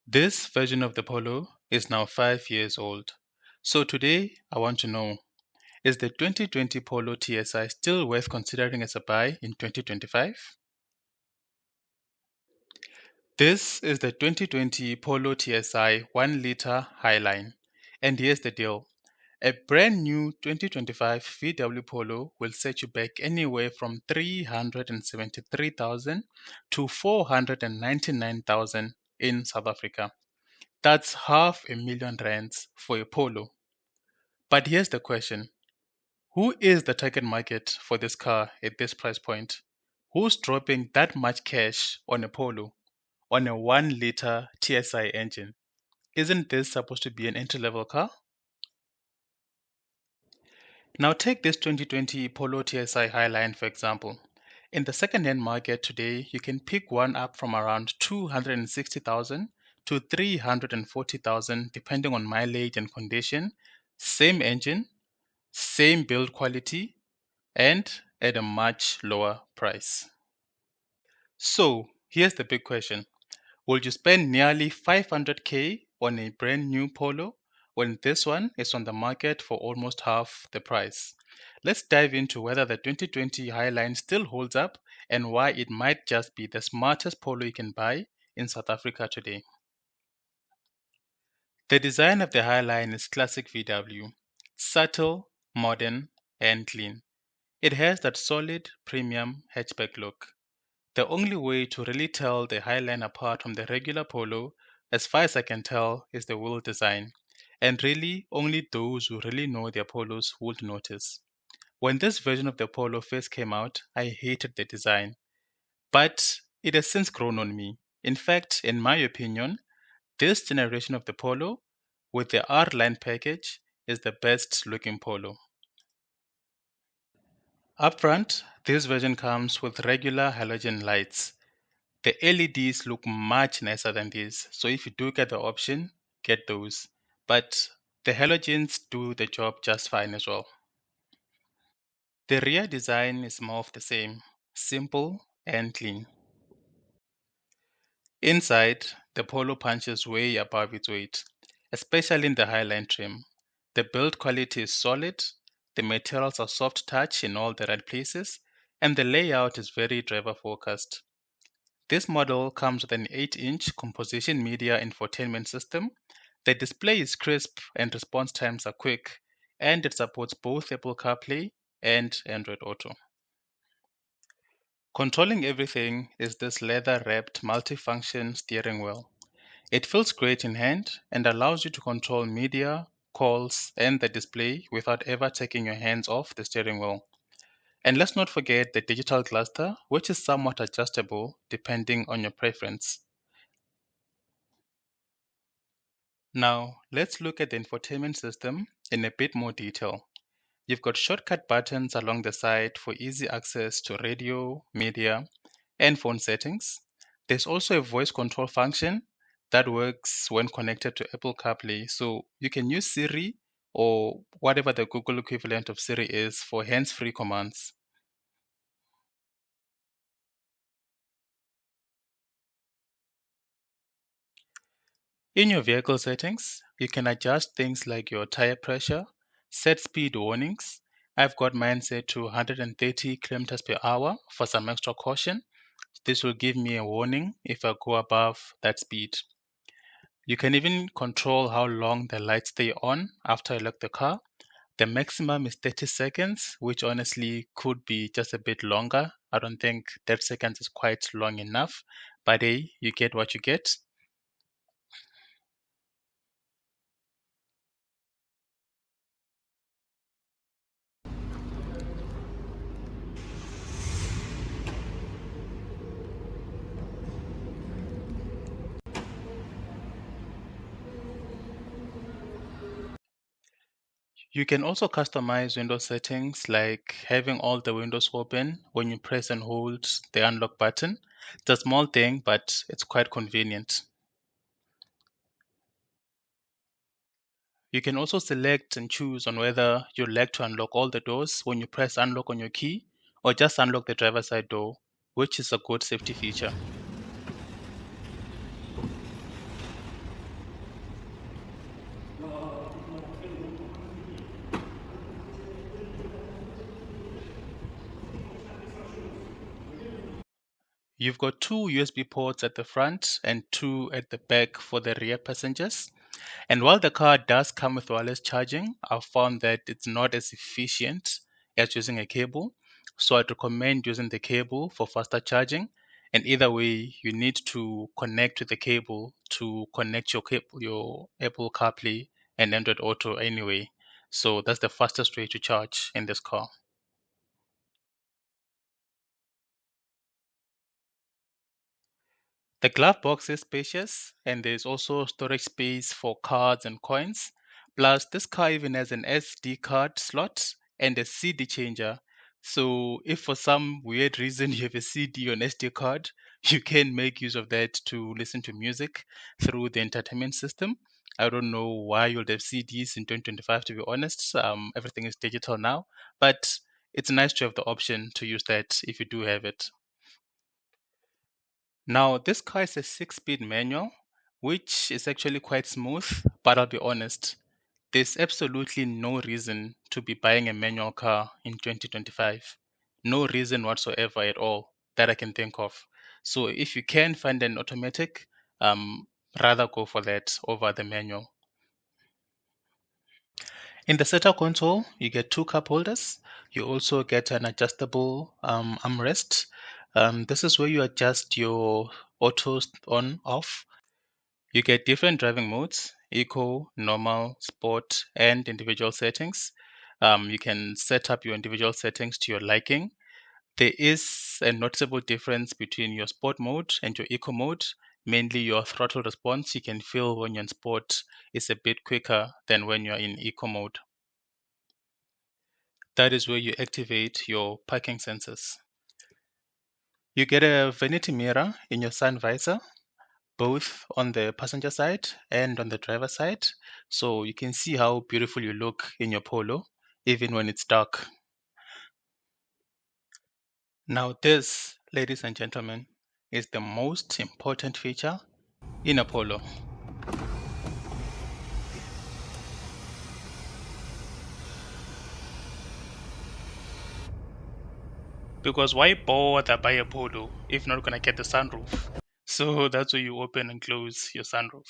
This version of the Polo is now 5 years old. So today I want to know, is the 2020 Polo TSI still worth considering as a buy in 2025? This is the 2020 Polo TSI 1-liter Highline. And here's the deal. A brand new 2025 VW Polo will set you back anywhere from 373,000 to 499,000 in South Africa. That's half a million rands for a Polo. But here's the question. Who is the target market for this car at this price point? Who's dropping that much cash on a Polo, on a 1-liter TSI engine? Isn't this supposed to be an entry-level car? Now take this 2020 Polo TSI Highline for example. In the second-hand market today, you can pick one up from around 260,000 to 340,000 depending on mileage and condition, same engine, same build quality, and at a much lower price. So here's the big question. Will you spend nearly 500k on a brand new Polo when this one is on the market for almost half the price? Let's dive into whether the 2020 Highline still holds up and why it might just be the smartest Polo you can buy in South Africa today. The design of the Highline is classic VW, subtle, modern, and clean. It has that solid premium hatchback look. The only way to really tell the Highline apart from the regular Polo, as far as I can tell, is the wheel design. And really, only those who really know their Polos would notice. When this version of the Polo first came out, I hated the design. But it has since grown on me. In fact, in my opinion, this generation of the Polo, with the R-Line package, is the best looking Polo. Up front, this version comes with regular halogen lights. The LEDs look much nicer than these, so if you do get the option, get those. But the halogens do the job just fine as well. The rear design is more of the same, simple and clean. Inside, the Polo punches way above its weight, especially in the Highline trim. The build quality is solid, the materials are soft touch in all the right places, and the layout is very driver focused. This model comes with an 8-inch composition media infotainment system. The display is crisp and response times are quick, and it supports both Apple CarPlay and Android Auto. Controlling everything is this leather-wrapped multifunction steering wheel. It feels great in hand and allows you to control media, calls, and the display without ever taking your hands off the steering wheel. And let's not forget the digital cluster, which is somewhat adjustable depending on your preference. Now, let's look at the infotainment system in a bit more detail. You've got shortcut buttons along the side for easy access to radio, media, and phone settings. There's also a voice control function that works when connected to Apple CarPlay, so you can use Siri or whatever the Google equivalent of Siri is for hands-free commands. In your vehicle settings, you can adjust things like your tire pressure, set speed warnings. I've got mine set to 130 kilometers per hour for some extra caution. This will give me a warning if I go above that speed. You can even control how long the lights stay on after I lock the car. The maximum is 30 seconds, which honestly could be just a bit longer. I don't think 30 seconds is quite long enough, but hey, you get what you get. You can also customize window settings like having all the windows open when you press and hold the unlock button. It's a small thing, but it's quite convenient. You can also select and choose on whether you'd like to unlock all the doors when you press unlock on your key or just unlock the driver's side door, which is a good safety feature. You've got two USB ports at the front and two at the back for the rear passengers. And while the car does come with wireless charging, I've found that it's not as efficient as using a cable. So I'd recommend using the cable for faster charging. And either way, you need to connect to the cable to connect your Apple CarPlay and Android Auto anyway. So that's the fastest way to charge in this car. The glove box is spacious and there's also storage space for cards and coins. Plus, this car even has an SD card slot and a CD changer. So, if for some weird reason you have a CD or an SD card, you can make use of that to listen to music through the entertainment system. I don't know why you'll have CDs in 2025, to be honest. Everything is digital now, but it's nice to have the option to use that if you do have it. Now, this car is a six-speed manual, which is actually quite smooth, but I'll be honest, there's absolutely no reason to be buying a manual car in 2025. No reason whatsoever at all that I can think of. So if you can find an automatic, um, rather go for that over the manual. In the center console, you get two cup holders. You also get an adjustable armrest. This is where you adjust your auto on off. You get different driving modes: eco, normal, sport, and individual settings. You can set up your individual settings to your liking. There is a noticeable difference between your sport mode and your eco mode. Mainly your throttle response you can feel when you're in sport is a bit quicker than when you're in eco mode. That is where you activate your parking sensors. You get a vanity mirror in your sun visor, both on the passenger side and on the driver side. So you can see how beautiful you look in your Polo, even when it's dark. Now, this, ladies and gentlemen, is the most important feature in a Polo. Because why bother buy a Polo if not gonna get the sunroof? So that's where you open and close your sunroof.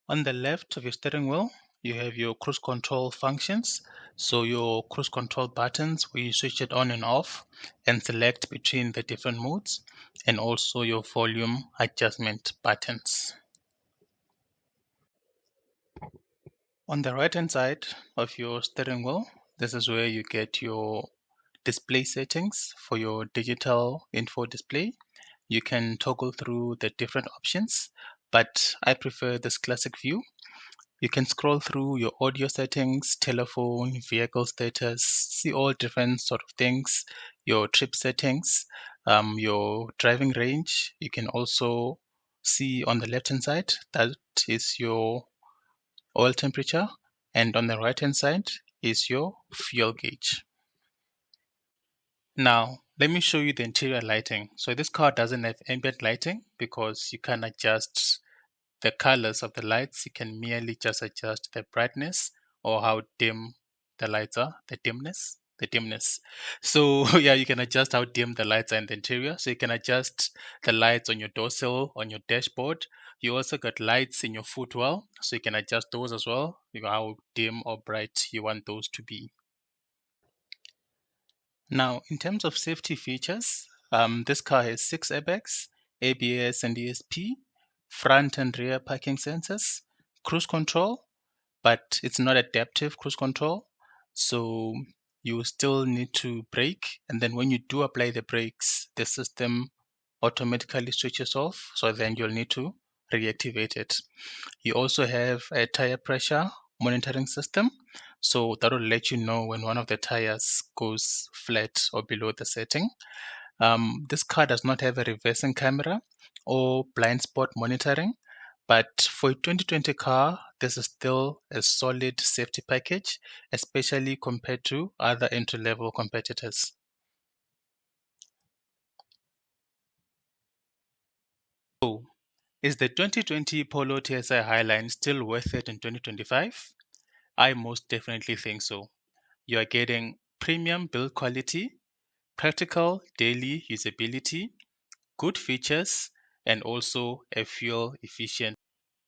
On the left of your steering wheel, you have your cruise control functions. So your cruise control buttons where you switch it on and off and select between the different modes, and also your volume adjustment buttons. On the right hand side of your steering wheel, this is where you get your display settings for your digital info display. You can toggle through the different options, but I prefer this classic view. You can scroll through your audio settings, telephone, vehicle status, see all different sort of things, your trip settings, your driving range. You can also see on the left hand side that is your oil temperature, and on the right hand side is your fuel gauge. Now, let me show you the interior lighting. So this car doesn't have ambient lighting because you can adjust the colors of the lights. You can merely just adjust the brightness or how dim the lights are, the dimness. So yeah, you can adjust how dim the lights are in the interior. So you can adjust the lights on your door sill, on your dashboard. You also got lights in your footwell, so you can adjust those as well. You know how dim or bright you want those to be. Now, in terms of safety features, this car has six airbags, ABS and ESP, front and rear parking sensors, cruise control, but it's not adaptive cruise control. So you still need to brake. And then when you do apply the brakes, the system automatically switches off. So then you'll need to reactivate it. You also have a tire pressure monitoring system. So that will let you know when one of the tires goes flat or below the setting. This car does not have a reversing camera or blind spot monitoring, but for a 2020 car, this is still a solid safety package, especially compared to other entry level competitors. So, is the 2020 Polo TSI Highline still worth it in 2025? I most definitely think so. You are getting premium build quality, practical daily usability, good features, and also a fuel efficient.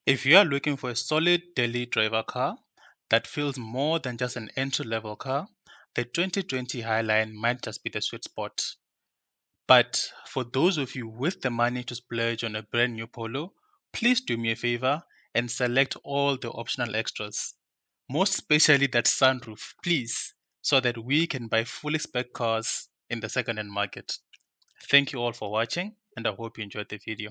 If you are looking for a solid daily driver car that feels more than just an entry level car, the 2020 Highline might just be the sweet spot. But for those of you with the money to splurge on a brand new Polo, please do me a favor and select all the optional extras. Most especially that sunroof, please, so that we can buy fully spec cars in the second-hand market. Thank you all for watching, and I hope you enjoyed the video.